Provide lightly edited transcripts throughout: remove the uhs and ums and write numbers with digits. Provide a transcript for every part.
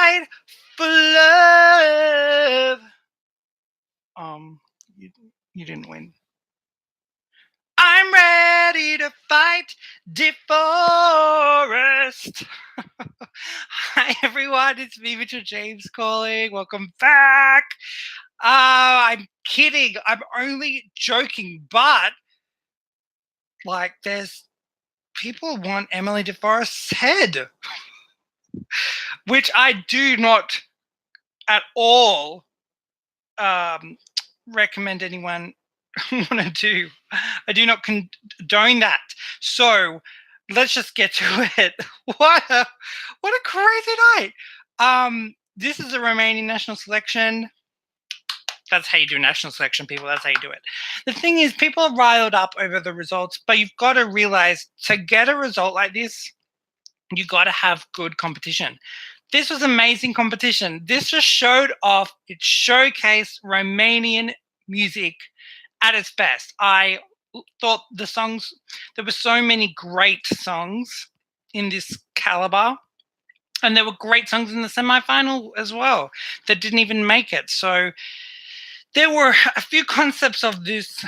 fight for love. You didn't win. I'm ready to fight DeForest. Hi everyone, it's me, Mitchell James calling. Welcome back. I'm kidding. I'm only joking, but like, there's people want Emily DeForest's head, which I do not at all recommend anyone want to do. I do not condone that. So let's just get to it. What a crazy night. This is a Romanian national selection. That's how you do national selection, people. That's how you do it. The thing is, people are riled up over the results, but you've got to realize to get a result like this, you got to have good competition. This was amazing competition. This just showed off, it showcased Romanian music at its best. I thought the songs, there were so many great songs in this caliber, and there were great songs in the semi-final as well that didn't even make it. So there were a few concepts of this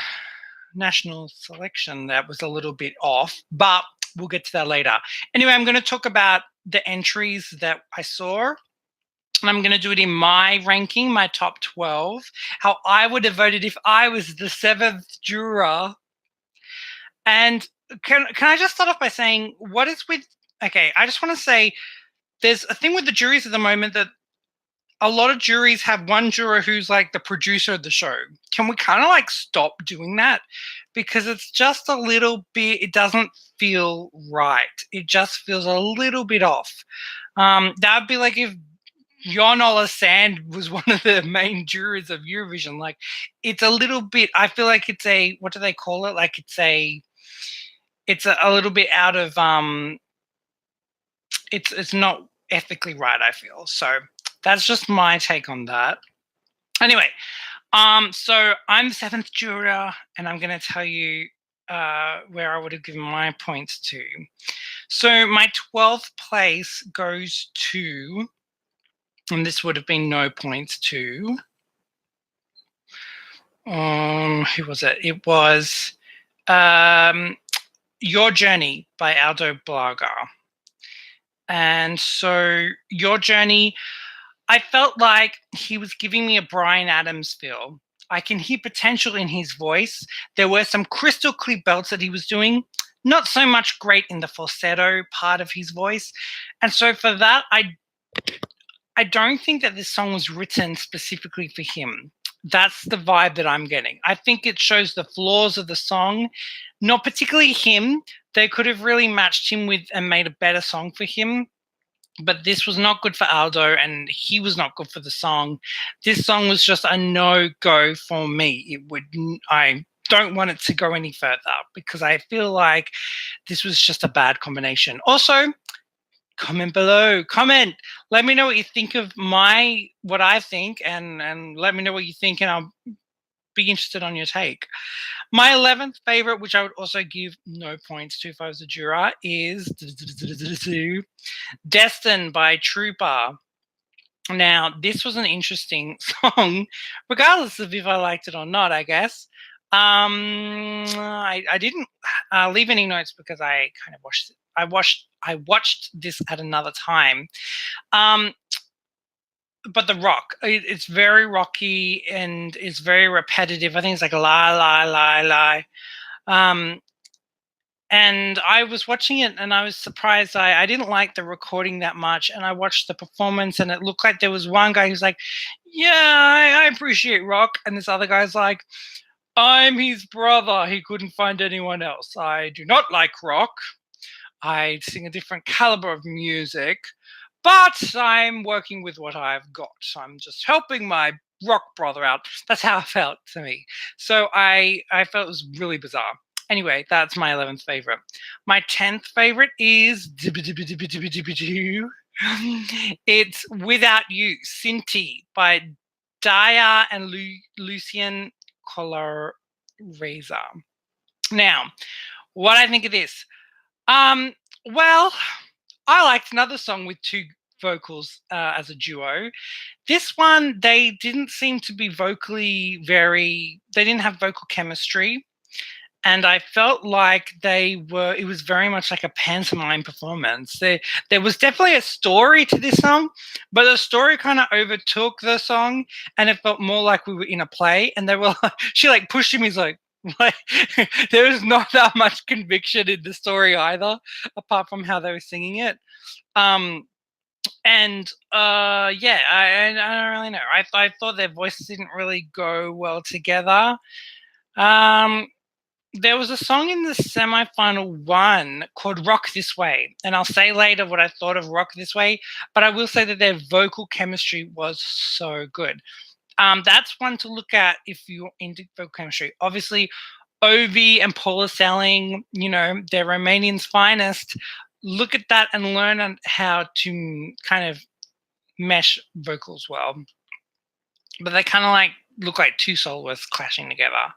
national selection that was a little bit off, but we'll get to that later. Anyway, I'm going to talk about the entries that I saw, and I'm going to do it in my ranking, my top 12, how I would have voted if I was the 7th juror. And can I just start off by saying, what is with, okay, I just want to say there's a thing with the juries at the moment that a lot of juries have one juror who's like the producer of the show. Can we kind of like stop doing that? Because it's just a little bit, it doesn't feel right. It just feels a little bit off. That would be like if Jon Ola Sand was one of the main jurors of Eurovision. Like, it's a little bit, I feel like it's a, what do they call it? Like it's a little bit out of, it's not ethically right, I feel. So that's just my take on that. Anyway, so I'm the 7th juror, and I'm going to tell you where I would have given my points to. So my 12th place goes to, and this would have been no points to, who was it? It was Your Journey by Aldo Blaga. And so Your Journey, I felt like he was giving me a Bryan Adams feel. I can hear potential in his voice. There were some crystal clear belts that he was doing, not so much great in the falsetto part of his voice. And so for that, I don't think that this song was written specifically for him. That's the vibe that I'm getting. I think it shows the flaws of the song, not particularly him. They could have really matched him with and made a better song for him. But this was not good for Aldo, and he was not good for the song. This song was just a no-go for me. I don't want it to go any further because I feel like this was just a bad combination. Also, comment below. Comment. Let me know what you think of what I think, and let me know what you think, and I'll be interested on your take. My 11th favorite, which I would also give no points to if I was a juror, is Destin by Trooper. Now, this was an interesting song, regardless of if I liked it or not, I guess. I didn't leave any notes because I kind of watched it. I watched this at another time. But the rock, it's very rocky and it's very repetitive. I think it's like la, la, la, la. And I was watching it and I was surprised. I didn't like the recording that much. And I watched the performance and it looked like there was one guy who's like, yeah, I appreciate rock. And this other guy's like, I'm his brother. He couldn't find anyone else. I do not like rock. I sing a different caliber of music, but I'm working with what I've got. So I'm just helping my rock brother out. That's how it felt to me. So I felt it was really bizarre. Anyway, that's my 11th favorite. My 10th favorite is it's Without You, Cinti by Daina and Lucian Colareza. Now, what I think of this. Well, I liked another song with two vocals as a duo. This one, they didn't seem to be vocally they didn't have vocal chemistry. And I felt like it was very much like a pantomime performance. There was definitely a story to this song, but the story kind of overtook the song and it felt more like we were in a play. And they were like, she like pushed him, he's like there was not that much conviction in the story either, apart from how they were singing it. Yeah, I don't really know. I thought their voices didn't really go well together. There was a song in the semi-final one called Rock This Way, and I'll say later what I thought of Rock This Way, but I will say that their vocal chemistry was so good. That's one to look at if you're into vocal chemistry. Obviously, Ovi and Paula Selling, they're Romanian's finest. Look at that and learn on how to kind of mesh vocals well. But they kind of like look like two soloists clashing together.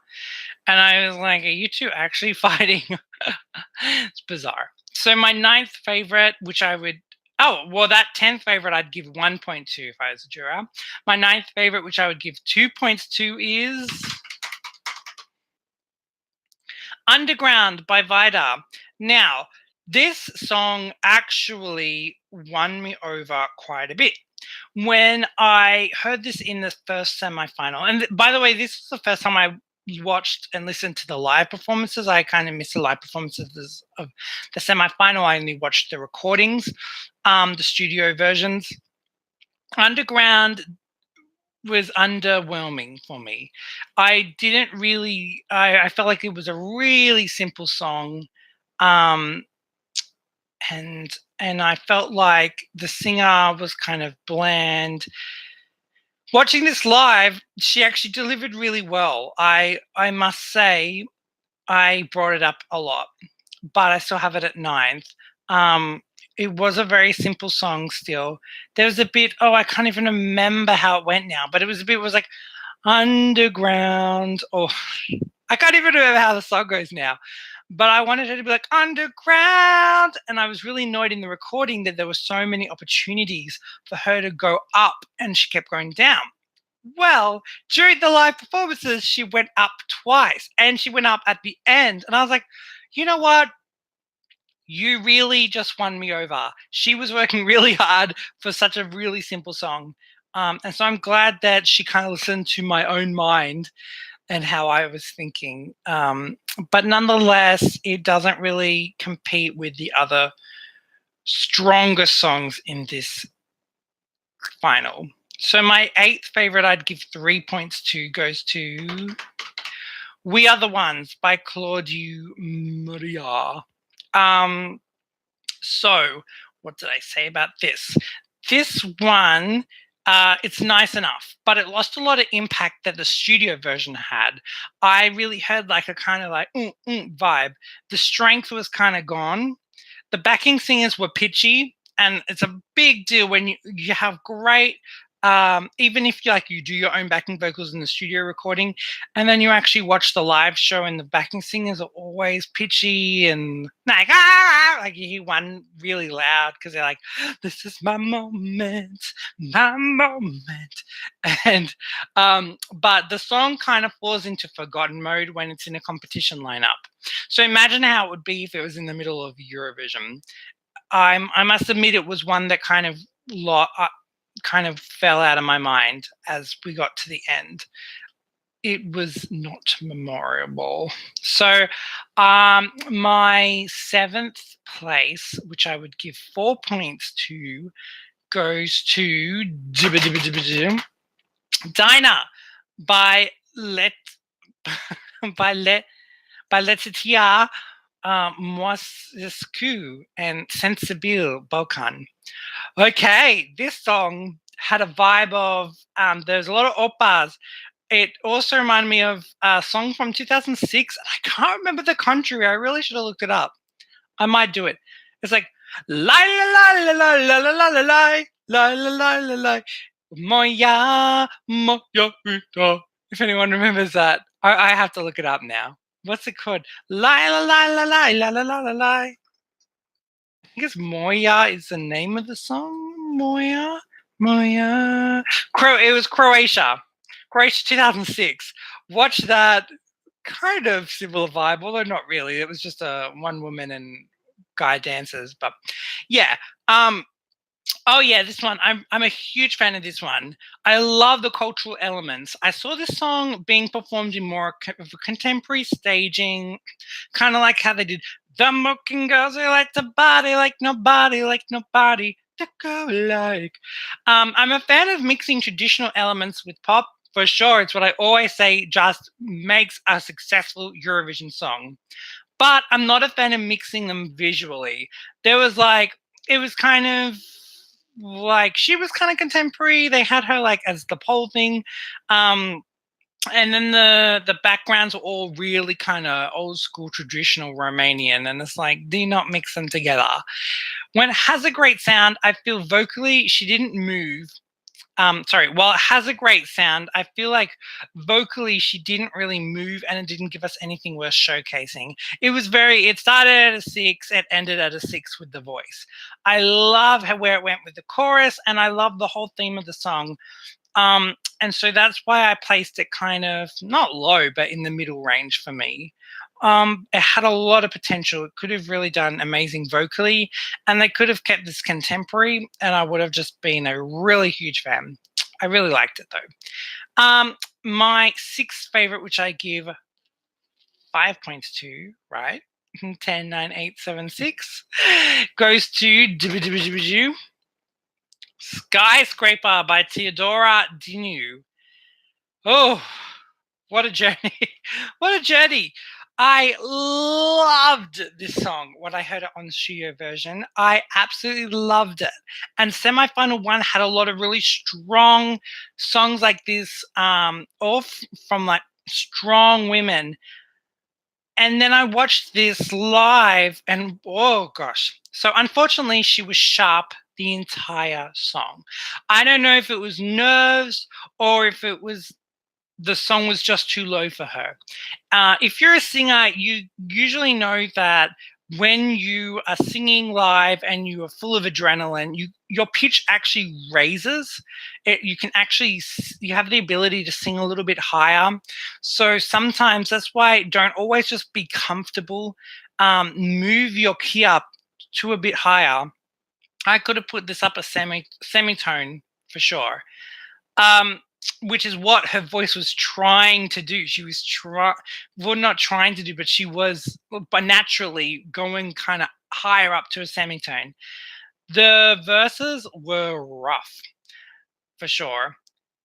And I was like, are you two actually fighting? It's bizarre. So my 9th favorite, which I would, that 10th favorite I'd give 1.2 if I was a juror. My 9th favorite, which I would give 2 points to, is Underground by Vaida. Now, this song actually won me over quite a bit. When I heard this in the first semi-final, and by the way, this was the first time I watched and listened to the live performances. I kind of missed the live performances of the semi-final. I only watched the recordings, the studio versions. Underground was underwhelming for me. I didn't really, I felt like it was a really simple song. And I felt like the singer was kind of bland. Watching this live, she actually delivered really well. I must say, I brought it up a lot, but I still have it at 9th. It was a very simple song still. There was a bit, I can't even remember how it went now, but it was like underground, or I can't even remember how the song goes now. But I wanted her to be like underground. And I was really annoyed in the recording that there were so many opportunities for her to go up and she kept going down. Well, during the live performances, she went up twice and she went up at the end. And I was like, you know what? You really just won me over. She was working really hard for such a really simple song. And so I'm glad that she kind of listened to my own mind and how I was thinking. But nonetheless, it doesn't really compete with the other stronger songs in this final. So my 8th favorite I'd give 3 points to goes to We Are the Ones by Claudiu Mirea. So what did I say about this? This one, it's nice enough, but it lost a lot of impact that the studio version had. I really heard like a kind of like vibe. The strength was kind of gone. The backing singers were pitchy, and it's a big deal when you have great, even if you do your own backing vocals in the studio recording, and then you actually watch the live show and the backing singers are always pitchy and like you hear one really loud because they're like, this is my moment, and but the song kind of falls into forgotten mode when it's in a competition lineup. So imagine how it would be if it was in the middle of Eurovision. I must admit it was one that kind of fell out of my mind as we got to the end. It was not memorable. So my 7th place, which I would give 4 points to, goes to Daina by Letiția, Moisescu, and Sensibil, Balkan. Okay, this song had a vibe of, there's a lot of oppas. It also reminded me of a song from 2006. I can't remember the country. I really should have looked it up. I might do it. It's like, la la la la la la la la la la la la la moya moya. If anyone remembers that, I have to look it up now. What's it called? La la la la la la la la la la. I guess Moya is the name of the song. Moya. It was Croatia. Croatia 2006. Watch that kind of similar vibe, although not really. It was just one woman and guy dancers. But yeah. Oh yeah, this one. I'm a huge fan of this one. I love the cultural elements. I saw this song being performed in more of a contemporary staging, kind of like how they did the Mocking Girls. They like to body like nobody to go like. I'm a fan of mixing traditional elements with pop. For sure, it's what I always say. Just makes a successful Eurovision song. But I'm not a fan of mixing them visually. There was like it was kind of like she was kind of contemporary. They had her like as the pole thing. And then the backgrounds were all really kind of old school traditional Romanian, and it's like, do not mix them together. When it has a great sound, I feel vocally she didn't move. While it has a great sound, I feel like vocally she didn't really move and it didn't give us anything worth showcasing. It started at a 6, it ended at a 6 with the voice. I love where it went with the chorus, and I love the whole theme of the song. And so that's why I placed it kind of not low, but in the middle range for me. It had a lot of potential. It could have really done amazing vocally, and they could have kept this contemporary, and I would have just been a really huge fan. I really liked it though. My sixth favorite, which I give 5 points to, right? 10, 9, 8, 7, 6, goes to Skyscraper by Teodora, Dinu. Oh, what a journey. What a journey. I loved this song when I heard it on the studio version. I absolutely loved it. And semifinal one had a lot of really strong songs like this, all from like strong women. And then I watched this live and oh gosh. So unfortunately, she was sharp the entire song. I don't know if it was nerves or if it was the song was just too low for her. If you're a singer, you usually know that when you are singing live and you are full of adrenaline, your pitch actually raises. You have the ability to sing a little bit higher. So sometimes that's why don't always just be comfortable. Move your key up to a bit higher. I could have put this up a semitone for sure. Which is what her voice was trying to do. She was not trying to do, but she was naturally going kind of higher up to a semitone. The verses were rough, for sure.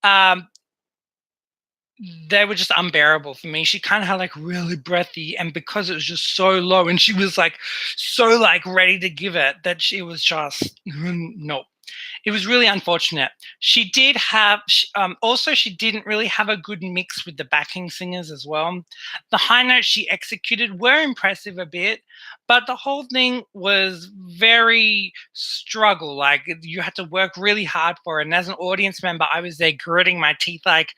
They were just unbearable for me. She kind of had like really breathy, and because it was just so low, and she was like so like ready to give it, that she was just nope. It was really unfortunate. She did have, also she didn't really have a good mix with the backing singers as well. The high notes she executed were impressive a bit, but the whole thing was very struggle. Like you had to work really hard for it. And as an audience member, I was there gritting my teeth like,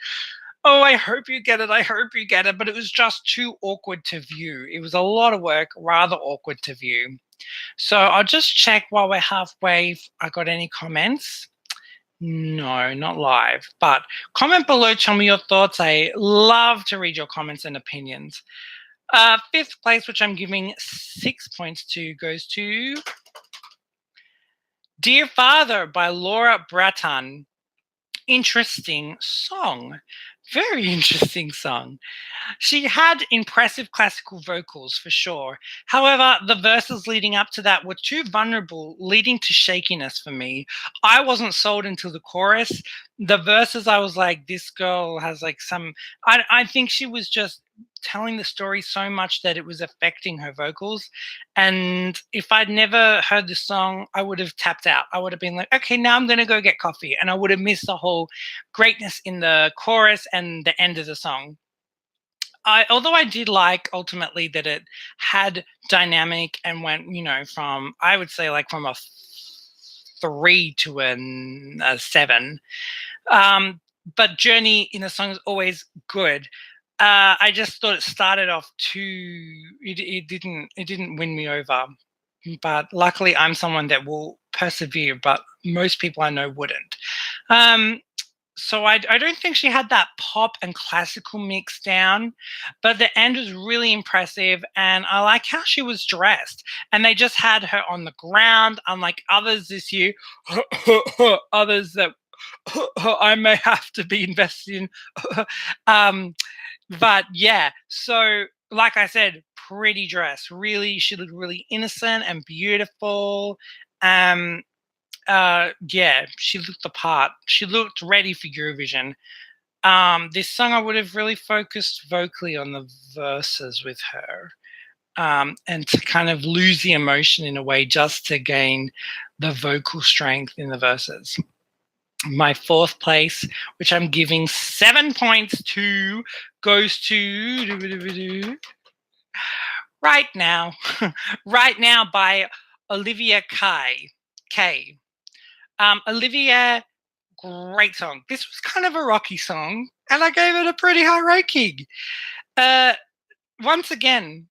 oh, I hope you get it. I hope you get it. But it was just too awkward to view. It was a lot of work, rather awkward to view. So I'll just check while we're halfway if I got any comments. No, not live. But comment below, tell me your thoughts. I love to read your comments and opinions. Fifth place, which I'm giving 6 points to, goes to Dear Father by Laura Bretan. Interesting song. Very interesting song. She had impressive classical vocals for sure. However, the verses leading up to that were too vulnerable, leading to shakiness for me. I wasn't sold until the chorus. The verses, I was like, this girl has like I think she was just telling the story so much that it was affecting her vocals. And if I'd never heard the song, I would have tapped out. I would have been like, okay, now I'm going to go get coffee. And I would have missed the whole greatness in the chorus and the end of the song. Although I did like ultimately that it had dynamic and went, from, I would say like from a 3 to a 7. But journey in the song is always good. I just thought it started off too. It didn't win me over. But luckily, I'm someone that will persevere, but most people I know wouldn't. So I don't think she had that pop and classical mix down, but the end was really impressive, and I like how she was dressed. And they just had her on the ground, unlike others this year, others that I may have to be invested in. But yeah, so like I said, pretty dress. Really, she looked really innocent and beautiful. Yeah, she looked the part. She looked ready for Eurovision. This song, I would have really focused vocally on the verses with her, and to kind of lose the emotion in a way, just to gain the vocal strength in the verses. My fourth place, which I'm giving 7 points to, goes to Right Now. Right Now by Olivier Kaye. Olivier, great song. This was kind of a rocky song, and I gave it a pretty high ranking. Once again,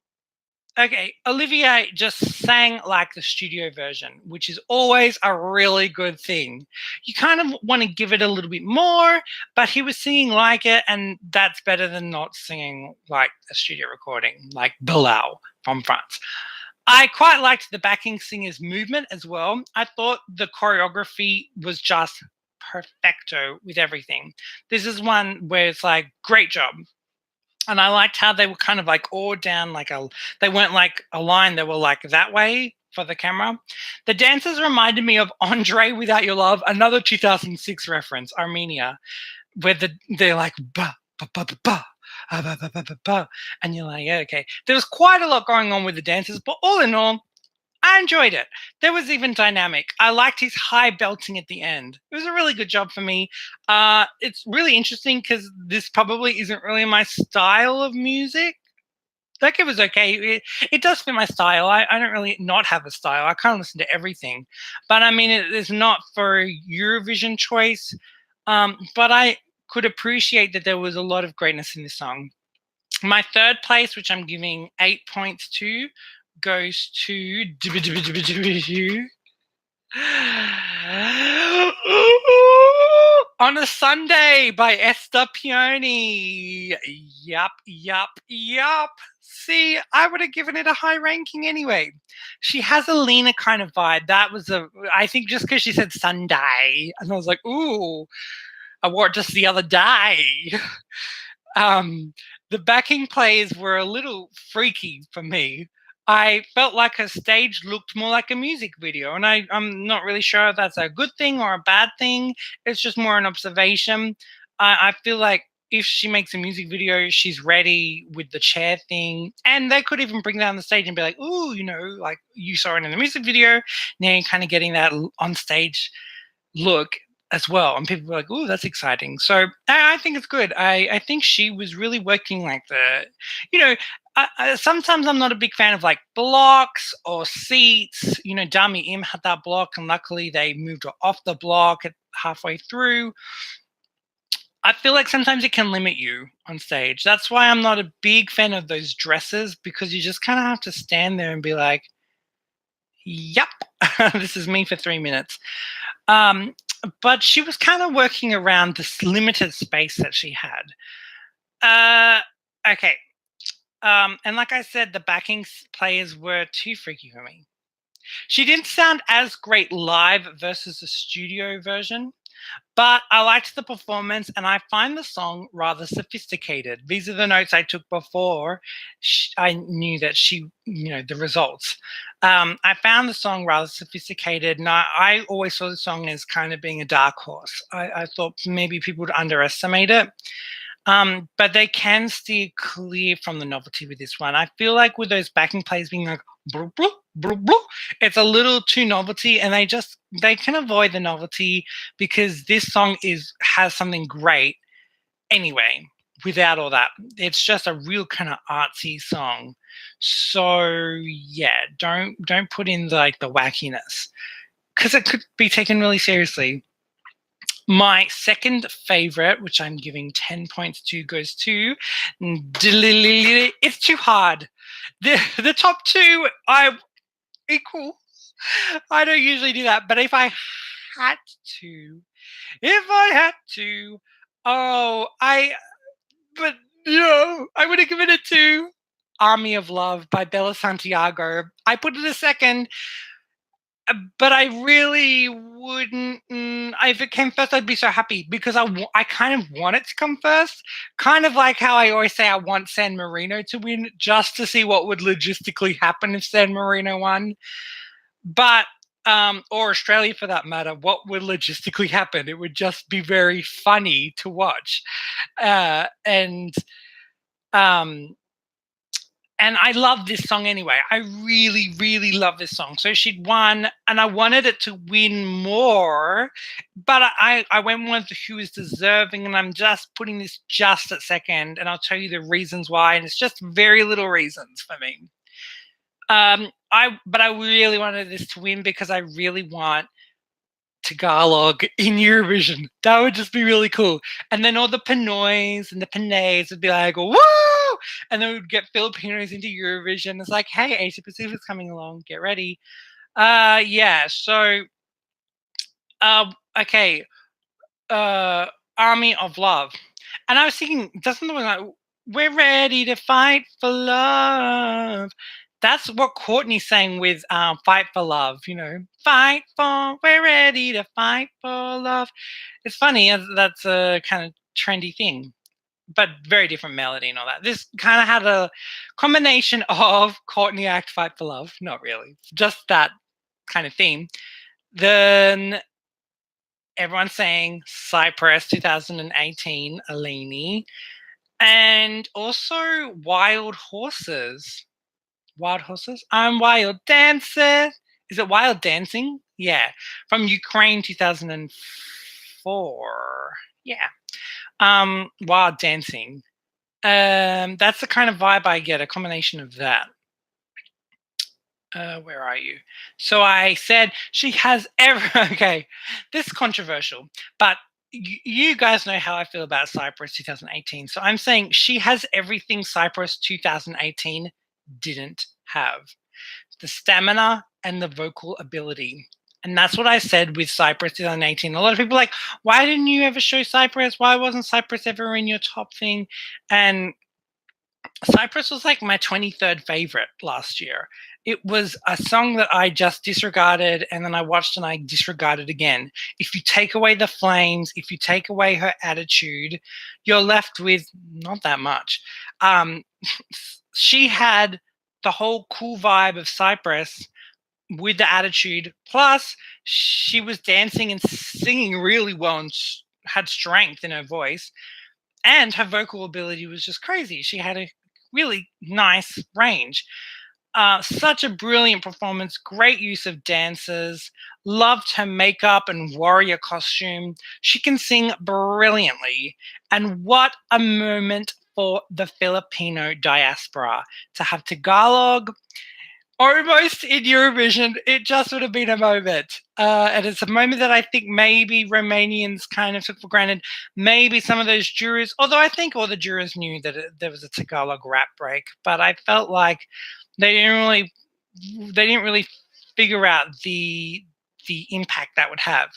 okay, Olivier just sang like the studio version, which is always a really good thing. You kind of want to give it a little bit more, but he was singing like it, and that's better than not singing like a studio recording, like Bilal from France. I quite liked the backing singer's movement as well. I thought the choreography was just perfecto with everything. This is one where it's like, great job. And I liked how they were kind of like all down like they weren't like a line, they were like that way for the camera. The dancers reminded me of Andre Without Your Love, another 2006 reference, Armenia, where they're like, ba, ba, ba, ba, ba. And you're like, yeah, okay. There was quite a lot going on with the dancers, but all in all, I enjoyed it. There was even dynamic. I liked his high belting at the end. It was a really good job for me. It's really interesting because this probably isn't really my style of music. Like, it was okay. It does fit my style. I don't really not have a style. I kind of listen to everything. But I mean, it is not for a Eurovision choice. But I could appreciate that there was a lot of greatness in this song. My third place, which I'm giving 8 points to, goes to On a Sunday by Ester Peony. Yup. See, I would have given it a high ranking anyway. She has a Lena kind of vibe. I think just because she said Sunday, and I was like, ooh, I wore it just the other day. The backing plays were a little freaky for me. I felt like her stage looked more like a music video, and I'm not really sure if that's a good thing or a bad thing. It's just more an observation. I feel like if she makes a music video, she's ready with the chair thing, and they could even bring that on the stage and be like, "Ooh, like you saw it in the music video. Now you're kind of getting that on stage look as well." And people were like, "Oh, that's exciting." So I think it's good. I think she was really working like sometimes I'm not a big fan of like blocks or seats. Dami Im had that block, and luckily they moved her off the block halfway through. I feel like sometimes it can limit you on stage. That's why I'm not a big fan of those dresses, because you just kind of have to stand there and be like, "Yup, this is me for 3 minutes." But she was kind of working around this limited space that she had. Okay. And like I said, the backing players were too freaky for me. She didn't sound as great live versus the studio version, but I liked the performance, and I find the song rather sophisticated. These are the notes I took before I knew that the results. I found the song rather sophisticated, and I always saw the song as kind of being a dark horse. I thought maybe people would underestimate it. But they can steer clear from the novelty with this one. I feel like with those backing plays being like, blah, blah, blah, blah, it's a little too novelty, and they can avoid the novelty, because this song has something great anyway without all that. It's just a real kind of artsy song. So yeah, don't put in the wackiness, because it could be taken really seriously. My second favorite, which I'm giving 10 points to, goes to It's Too Hard. The top two I equal. I don't usually do that, but had to, if I had to, oh, but I would have given it to Army of Love by Bella Santiago. I put it a second, but I really wouldn't. If it came first, I'd be so happy because I kind of want it to come first. Kind of like how I always say I want San Marino to win just to see what would logistically happen if San Marino won. But or Australia for that matter, what would logistically happen? It would just be very funny to watch, and um, and I love this song anyway. I really, really love this song. So she'd won, and I wanted it to win more, but I went with who was deserving, and I'm just putting this just at second, and I'll tell you the reasons why, and it's just very little reasons for me. But I really wanted this to win because I really want Tagalog in Eurovision. That would just be really cool. And then all the Pinoys and the Pinays would be like, woo! And then we'd get Filipinos into Eurovision. It's like, hey, Asia Pacific's coming along. Get ready. Yeah. So, okay. Army of Love. And I was thinking, doesn't the one like, we're ready to fight for love? That's what Courtney sang with Fight for Love, fight for, we're ready to fight for love. It's funny, that's a kind of trendy thing, but very different melody and all that. This kind of had a combination of Courtney Act, Fight for Love, not really, just that kind of theme. Then everyone saying Cyprus 2018, Alini, and also Wild Horses. Wild Horses? I'm Wild Dancer. Is it Wild Dancing? Yeah. From Ukraine 2004. Yeah. Wild Dancing. That's the kind of vibe I get, a combination of that. Where are you? So I said she has okay, this is controversial, but you guys know how I feel about Cyprus 2018. So I'm saying she has everything Cyprus 2018 didn't have: the stamina and the vocal ability. And that's what I said with Cyprus 2018. A lot of people are like, why didn't you ever show Cyprus? Why wasn't Cyprus ever in your top thing? And Cyprus was like my 23rd favorite last year. It was a song that I just disregarded, and then I watched and I disregarded again. If you take away the flames, if you take away her attitude, you're left with not that much. She had the whole cool vibe of Cyprus with the attitude, plus she was dancing and singing really well and had strength in her voice, and her vocal ability was just crazy. She had a really nice range. Such a brilliant performance, great use of dancers, loved her makeup and warrior costume. She can sing brilliantly. And what a moment for the Filipino diaspora to have Tagalog almost in Eurovision. It just would have been a moment. And it's a moment that I think maybe Romanians kind of took for granted. Maybe some of those jurors, although I think all the jurors knew that there was a Tagalog rap break, but I felt like they didn't really figure out the impact that would have.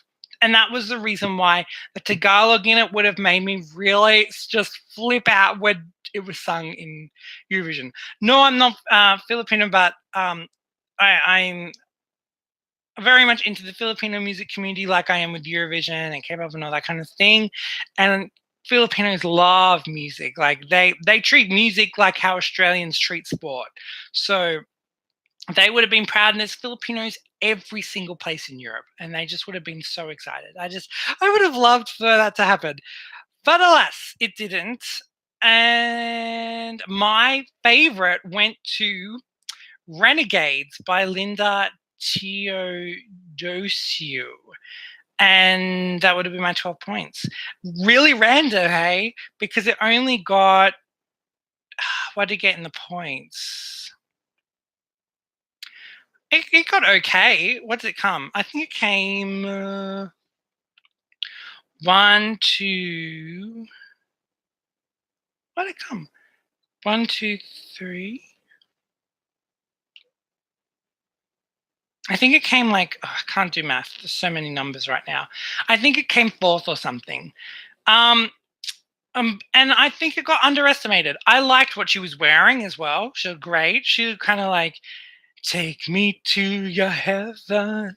And that was the reason why the Tagalog in it would have made me really just flip out when it was sung in Eurovision. No, I'm not Filipino, but I'm very much into the Filipino music community, like I am with Eurovision and K-pop and all that kind of thing. And Filipinos love music. Like they treat music like how Australians treat sport. So they would have been proud, and there's Filipinos every single place in Europe, and they just would have been so excited. I would have loved for that to happen, but alas, it didn't. And my favorite went to Renegades by Linda Teodosiu, and that would have been my 12 points. Really random, hey, because it only got, what did it get in the points? It got okay. What did it come? I think it came 1, 2. What did it come? 1, 2, 3. I think it came like, I can't do math. There's so many numbers right now. I think it came fourth or something. And I think it got underestimated. I liked what she was wearing as well. She looked great. She was kind of like, take me to your heaven,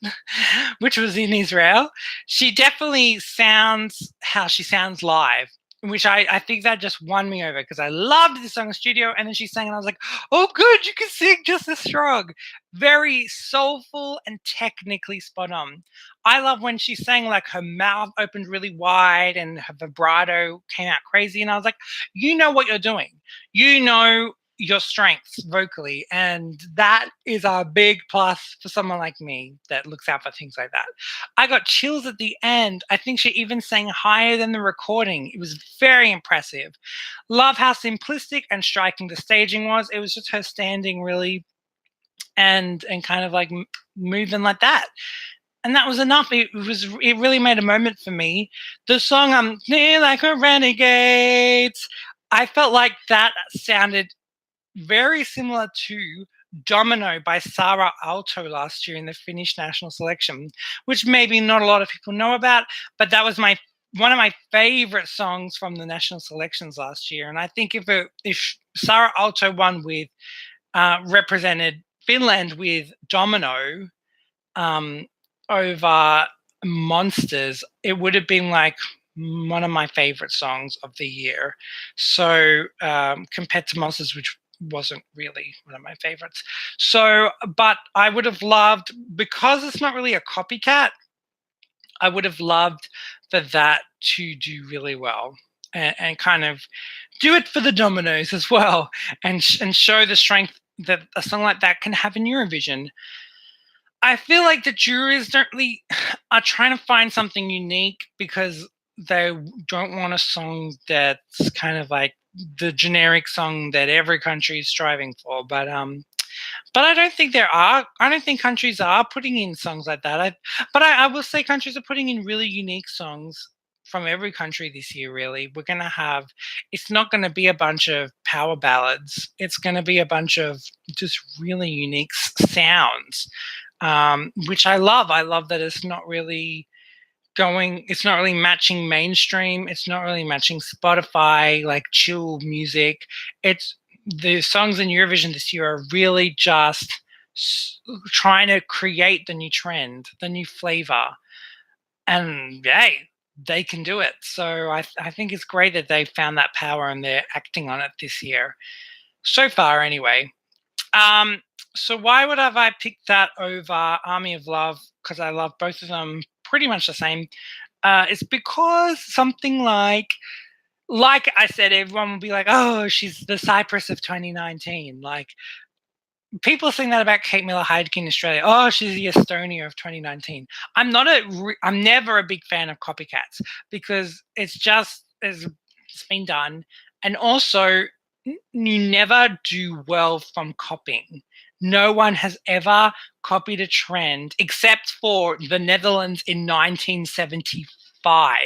which was in Israel. She definitely sounds how she sounds live, which I think that just won me over because I loved this song in the studio. And then she sang, and I was like, oh, good, you can sing just as strong. Very soulful and technically spot on. I love when she sang, like her mouth opened really wide and her vibrato came out crazy. And I was like, you know what you're doing. You know your strengths vocally, and that is a big plus for someone like me that looks out for things like that. I got chills at the end. I think she even sang higher than the recording. It was very impressive. Love how simplistic and striking the staging was. It was just her standing really and kind of like moving like that, and that was enough. It really made a moment for me. The song Near Like a Renegades, I felt like that sounded very similar to Domino by Sara Alto last year in the Finnish national selection, which maybe not a lot of people know about, but that was one of my favorite songs from the national selections last year. And I think if Sara Alto won with represented Finland with Domino over Monsters, it would have been like one of my favorite songs of the year. So compared to Monsters, which wasn't really one of my favorites. So, but I would have loved, because it's not really a copycat, I would have loved for that to do really well and kind of do it for the Dominoes as well, and show the strength that a song like that can have in Eurovision. I feel like the juries are trying to find something unique because they don't want a song that's kind of like the generic song that every country is striving for. But I don't think I don't think countries are putting in songs like that. I will say countries are putting in really unique songs from every country this year. Really, we're gonna have. It's not going to be a bunch of power ballads. It's going to be a bunch of just really unique sounds, which I love. I love that it's not really matching mainstream. It's not really matching Spotify, like chill music. It's the songs in Eurovision this year are really just trying to create the new trend, the new flavor. And hey, they can do it. So I think it's great that they found that power and they're acting on it this year. So far, anyway. So why would have I picked that over Army of Love? Because I love both of them pretty much the same. It's because something like I said, everyone will be like, "Oh, she's the Cyprus of 2019." Like people saying that about Kate Miller-Heidke in Australia. Oh, she's the Estonia of 2019. I'm never a big fan of copycats because it's been done, and also you never do well from copying. No one has ever copied a trend except for the Netherlands in 1975.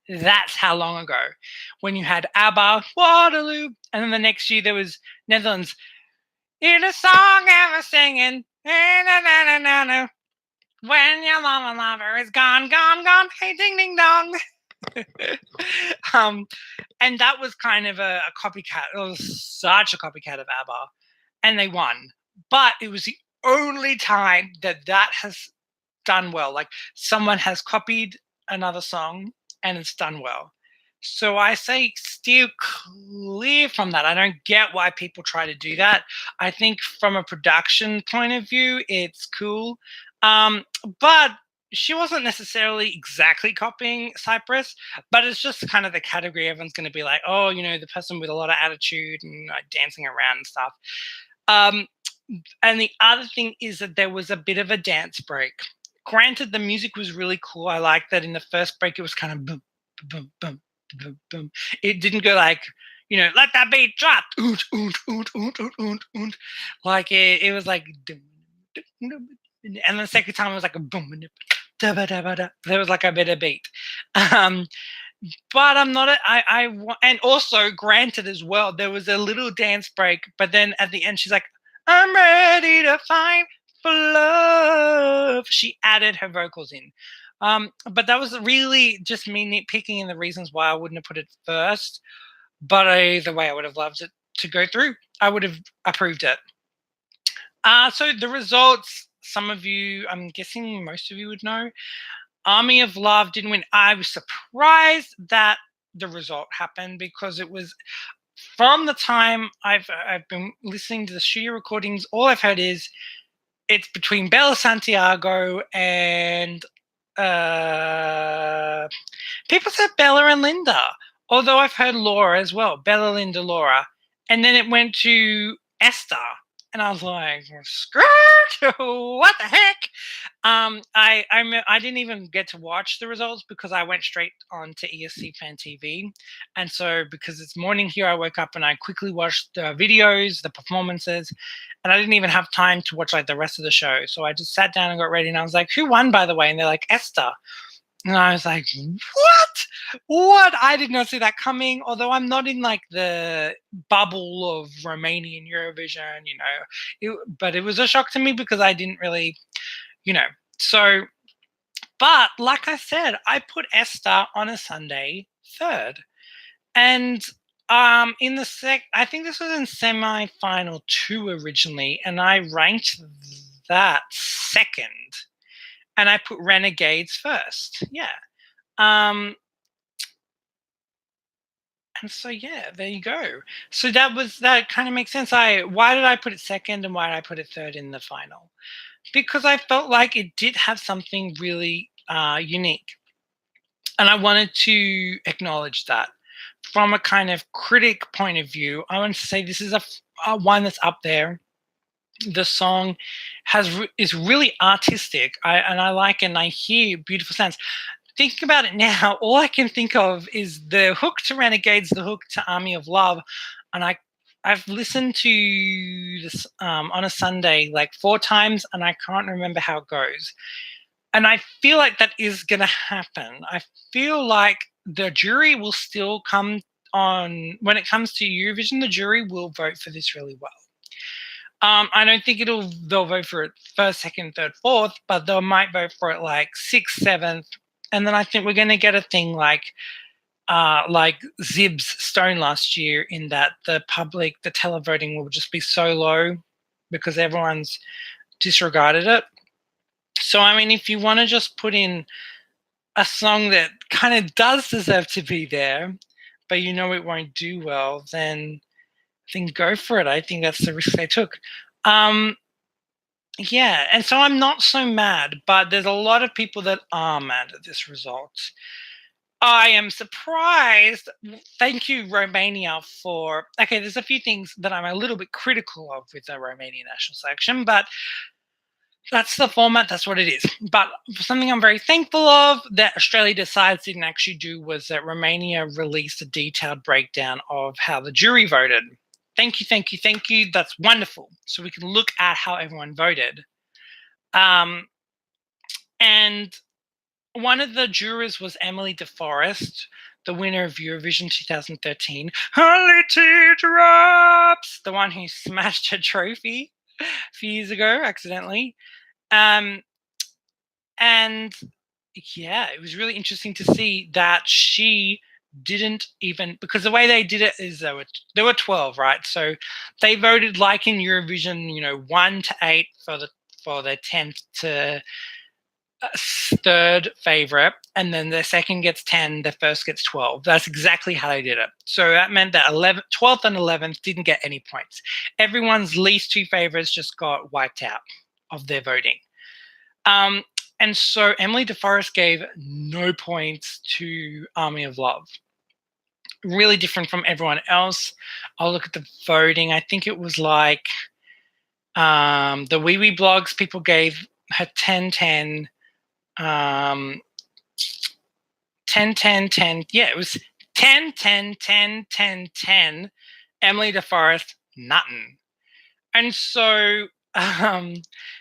That's how long ago, when you had ABBA, Waterloo, and then the next year there was Netherlands, in a song I was singing, when your mama lover is gone, gone, gone, hey, ding, ding, dong. And that was kind of a copycat. It was such a copycat of ABBA, and they won. But it was the only time that has done well. Like someone has copied another song and it's done well. So I say steer clear from that. I don't get why people try to do that. I think from a production point of view, it's cool. But she wasn't necessarily exactly copying Cyprus, but it's just kind of the category. Everyone's going to be like, oh, the person with a lot of attitude and like, dancing around and stuff. And the other thing is that there was a bit of a dance break. Granted, the music was really cool. I liked that in the first break, it was kind of boom, boom, boom, boom, boom. It didn't go like, let that beat drop. Oont, oont, oont, oont, oont, oont, oont. Like it was like, and the second time it was like a boom. There was like a bit of beat. But I'm not, and also granted as well, there was a little dance break, but then at the end she's like, I'm ready to fight for love. She added her vocals in. But that was really just me nitpicking in the reasons why I wouldn't have put it first. But either way, I would have loved it to go through. I would have approved it. So the results, some of you, I'm guessing most of you would know. Army of Love didn't win. I was surprised that the result happened because it was from the time I've been listening to the studio recordings. All I've heard is it's between Bella Santiago and people said Bella and Linda. Although I've heard Laura as well, Bella, Linda, Laura, and then it went to Ester. And I was like, skirt, what the heck? I didn't even get to watch the results because I went straight on to ESC Fan TV. And so because it's morning here, I woke up and I quickly watched the videos, the performances, and I didn't even have time to watch like the rest of the show. So I just sat down and got ready and I was like, who won, by the way? And they're like, Ester. And I was like, what? I did not see that coming. Although I'm not in like the bubble of Romanian Eurovision, but it was a shock to me because I didn't really, so, but like I said, I put Ester on a Sunday third. And in the I think this was in semi-final 2 originally, and I ranked that second. And I put Renegades first. Yeah. And so, yeah, there you go. So that kind of makes sense. Why did I put it second and why did I put it third in the final? Because I felt like it did have something really unique. And I wanted to acknowledge that. From a kind of critic point of view, I want to say this is a one that's up there. The song is really artistic, and I like, and I hear beautiful sounds. Thinking about it now, all I can think of is the hook to Renegades, the hook to Army of Love, and I've listened to this on a Sunday like 4 times, and I can't remember how it goes. And I feel like that is going to happen. I feel like the jury will still come on when it comes to Eurovision. The jury will vote for this really well. I don't think they'll vote for it first, second, third, fourth, but they might vote for it like 6th, 7th. And then I think we're going to get a thing like Zib's Stone last year, in that the televoting will just be so low because everyone's disregarded it. So, I mean, if you want to just put in a song that kind of does deserve to be there, but it won't do well, then go for it. I think that's the risk they took. Yeah, and so I'm not so mad, but there's a lot of people that are mad at this result. I am surprised. Thank you, Romania, for... Okay, there's a few things that I'm a little bit critical of with the Romanian national selection, but that's the format, that's what it is. But something I'm very thankful of that Australia Decides didn't actually do was that Romania released a detailed breakdown of how the jury voted. Thank you, thank you, thank you. That's wonderful. So we can look at how everyone voted. And one of the jurors was Emily de Forest, the winner of Eurovision 2013. Holy teardrops! The one who smashed her trophy a few years ago accidentally. And yeah, it was really interesting to see that she didn't even, because the way they did it is there were 12, right? So they voted like in Eurovision, 1 to 8 for their 10th to third favorite, and then the second gets 10, the first gets 12. That's exactly how they did it. So that meant that 12th and 11th didn't get any points. Everyone's least 2 favorites just got wiped out of their voting. And so Emily de Forest gave no points to Army of Love. Really different from everyone else. I'll look at the voting. I think it was like the Wee Wee blogs, people gave her 10, 10, 10, 10, 10. Yeah, it was 10, 10, 10, 10, 10. Emily de Forest, nothing. And so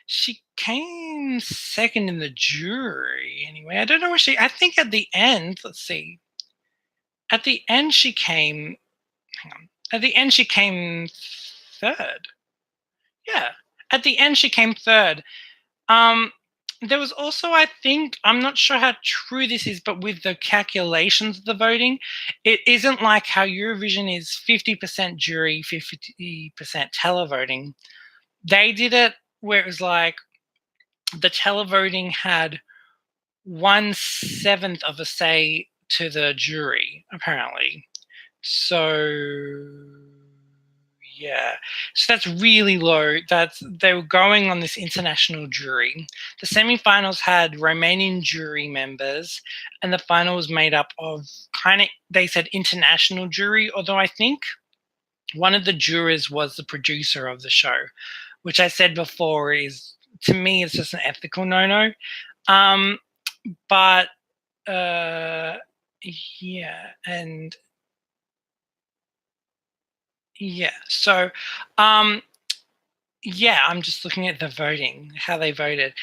she came second in the jury anyway. I don't know where I think at the end, let's see. At the end she came, hang on. At the end she came third. Yeah. At the end, she came third. There was also, I think, I'm not sure how true this is, but with the calculations of the voting, it isn't like how Eurovision is 50% jury, 50% televoting. They did it where it was like the televoting had 1/7 of a say to the jury, apparently. So yeah, so that's really low. They were going on this international jury. The semifinals had Romanian jury members, and the final was made up of they said international jury, although I think one of the jurors was the producer of the show, which I said before is, to me, it's just an ethical no-no. But yeah, and yeah, so yeah, I'm just looking at the voting, how they voted.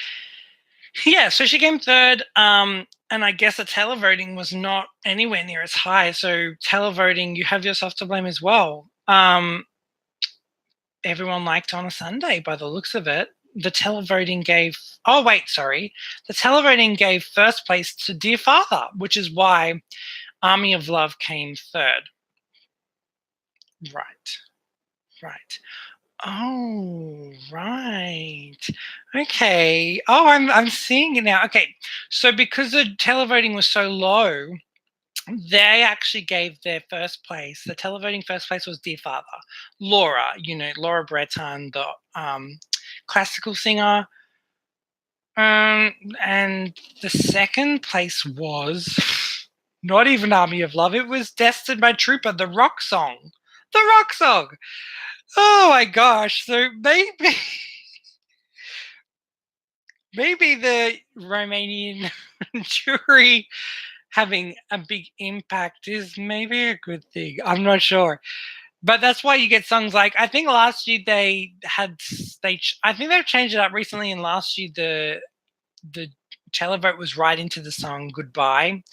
Yeah, so she came third, and I guess the televoting was not anywhere near as high. So televoting, you have yourself to blame as well. Everyone liked On a Sunday by the looks of it. The televoting gave, the televoting gave first place to Dear Father, which is why Army of Love came third. Right. Oh, right. Okay. Oh, I'm seeing it now. Okay. So because the televoting was so low, they actually gave their first place. The televoting first place was Dear Father. Laura, Laura Bretan, the classical singer. And the second place was not even Army of Love. It was Destin by Trooper, the rock song. The rock song. Oh my gosh. So maybe the Romanian jury having a big impact is maybe a good thing. I'm not sure. But that's why you get songs like, I think last year I think they've changed it up recently, and last year the televote was right into the song Goodbye,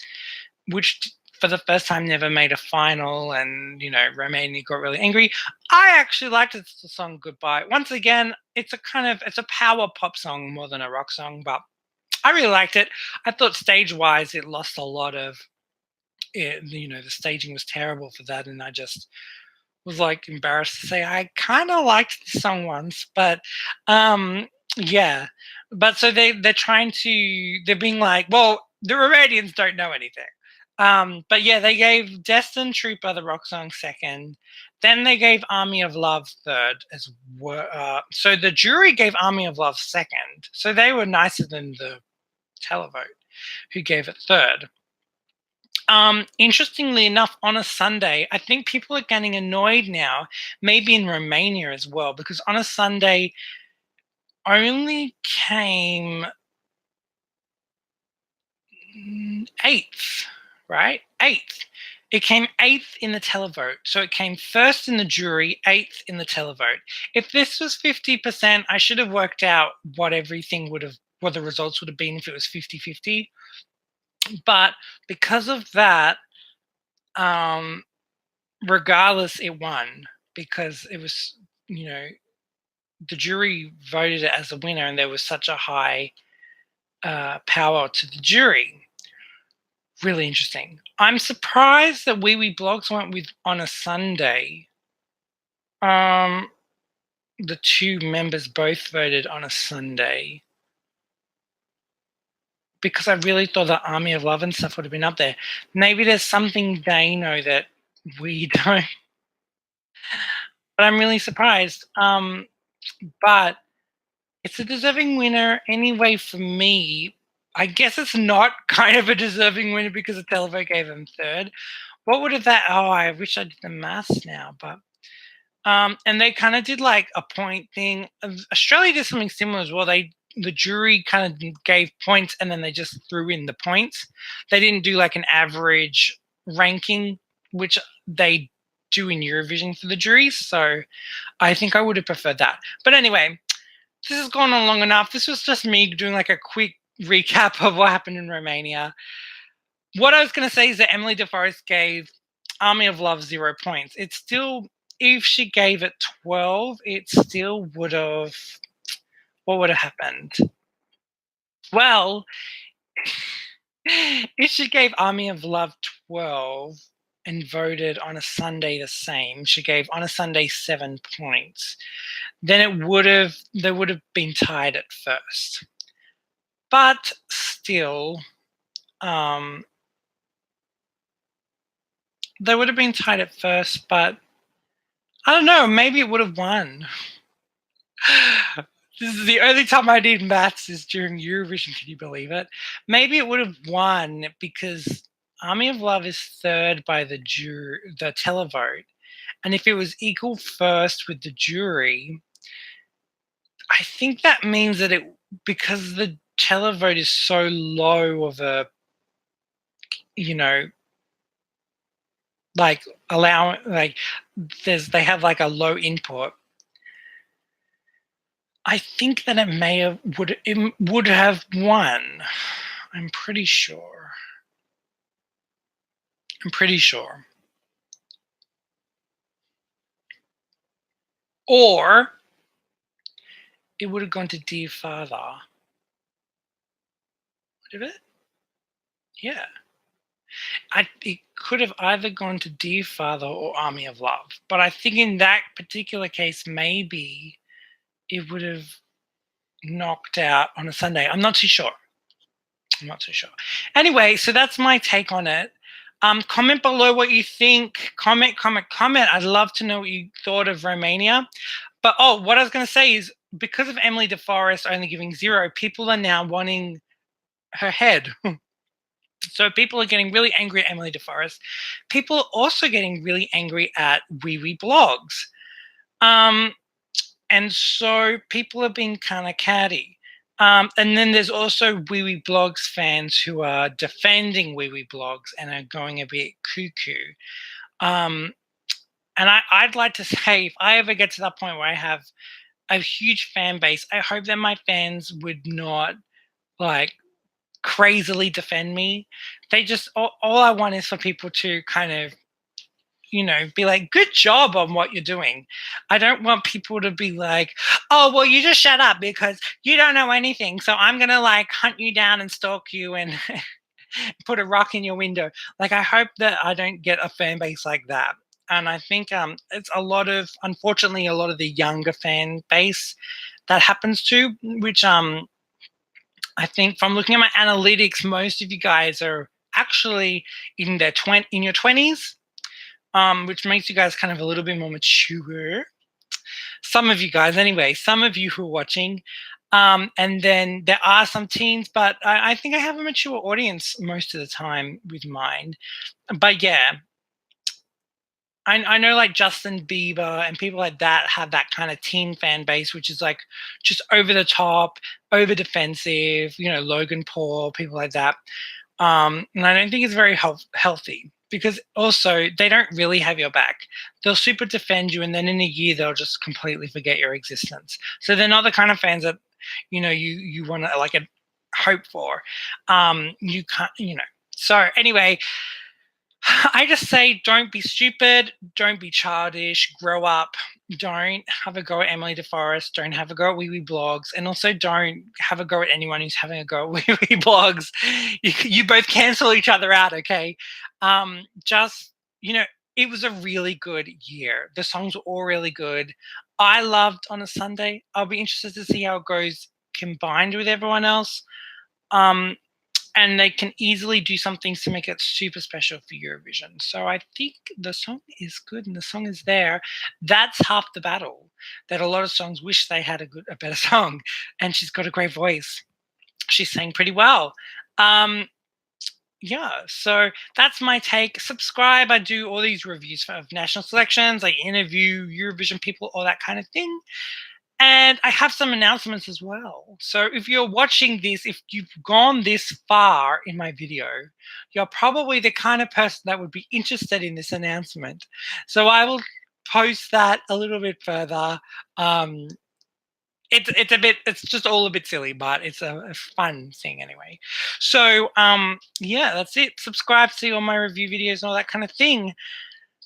which for the first time never made a final, and Romania got really angry. I actually liked the song Goodbye. Once again, it's a power pop song more than a rock song, but I really liked it. I thought stage-wise it lost a lot of it, the staging was terrible for that, and I just was like embarrassed to say I kind of liked the song once, but yeah. But so they're being like, well, the Romanians don't know anything. But yeah, they gave Destin Trooper the rock song second. Then they gave Army of Love third as well. So the jury gave Army of Love second. So they were nicer than the televote, who gave it third. Interestingly enough, On a Sunday, I think people are getting annoyed now, maybe in Romania as well, because On a Sunday only came eighth, right? Eighth. It came eighth in the televote. So it came first in the jury, eighth in the televote. If this was 50%, I should have worked out what the results would have been if it was 50-50. But because of that, regardless, it won because it was, the jury voted it as a winner, and there was such a high power to the jury. Really interesting. I'm surprised that Wee Blogs went with On a Sunday. The two members both voted On a Sunday, because I really thought that Army of Love and stuff would have been up there. Maybe there's something they know that we don't. But I'm really surprised. But it's a deserving winner anyway for me. I guess it's not kind of a deserving winner because the televote gave him third. What would have that? Oh, I wish I did the maths now, but and they kind of did like a point thing. Australia did something similar as well. The jury kind of gave points, and then they just threw in the points. They didn't do like an average ranking, which they do in Eurovision for the juries. So I think I would have preferred that. But anyway, this has gone on long enough. This was just me doing like a quick recap of what happened in Romania. What I was going to say is that Emily De Forest gave Army of Love 0 points. It's still, if she gave it 12, it still would have what would have happened? Well, if she gave Army of Love 12 and voted on a Sunday the same, she gave on a Sunday 7 points, then they would have been tied at first. But still, they would have been tied at first, but I don't know, maybe it would have won. This is the only time I did maths is during Eurovision, can you believe it? Maybe it would have won because Army of Love is third by the televote. And if it was equal first with the jury, I think that means that because the televote is so low of a, like they have like a low input. I think that it would have won. I'm pretty sure. Or it would have gone to Dear Father. Would it? Yeah. It could have either gone to Dear Father or Army of Love. But I think in that particular case, maybe it would have knocked out on a Sunday. I'm not too sure. Anyway, so that's my take on it. Comment below what you think. Comment. I'd love to know what you thought of Romania. But what I was going to say is because of Emily DeForest only giving 0, people are now wanting her head. So people are getting really angry at Emily DeForest. People are also getting really angry at Wee Wee Blogs. And so people are being kind of catty. And then there's also Wee Wee Blogs fans who are defending Wee Wee Blogs and are going a bit cuckoo. And I'd like to say, if I ever get to that point where I have a huge fan base, I hope that my fans would not crazily defend me. They just all I want is for people to kind of be like, good job on what you're doing. I don't want people to be like, oh, well, you just shut up because you don't know anything. So I'm going to hunt you down and stalk you and put a rock in your window. I hope that I don't get a fan base like that. And I think it's unfortunately, a lot of the younger fan base that happens to, which I think from looking at my analytics, most of you guys are actually in your 20s. Which makes you guys kind of a little bit more mature. Some of you guys, anyway, some of you who are watching. And then there are some teens, but I think I have a mature audience most of the time with mine. But yeah, I know Justin Bieber and people like that have that kind of teen fan base, which is just over the top, over defensive, Logan Paul, people like that. And I don't think it's very healthy. Because also they don't really have your back. They'll super defend you, and then in a year they'll just completely forget your existence. So they're not the kind of fans that you want to hope for. You can't, So anyway, I just say don't be stupid, don't be childish, grow up. Don't have a go at Emily DeForest. Don't have a go at Wee Wee Blogs, and also don't have a go at anyone who's having a go at Wee Wee Blogs. You both cancel each other out, okay? It was a really good year. The songs were all really good. I loved On a Sunday. I'll be interested to see how it goes combined with everyone else. And they can easily do some things to make it super special for Eurovision. So I think the song is good and the song is there. That's half the battle, that a lot of songs wish they had a better song. And she's got a great voice. She sang pretty well. Yeah, so that's my take. Subscribe. I do all these reviews of national selections. I interview Eurovision people, all that kind of thing. And I have some announcements as well. So if you're watching this, if you've gone this far in my video, you're probably the kind of person that would be interested in this announcement. So I will post that a little bit further. It's just all a bit silly, but it's a fun thing anyway. So yeah, that's it. Subscribe, see all my review videos and all that kind of thing.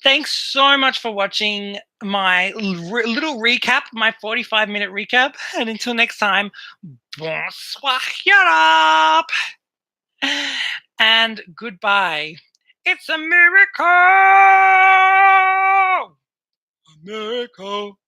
Thanks so much for watching my little recap, my 45-minute recap. And until next time, bonsoir Europe! And goodbye. It's a miracle! A miracle.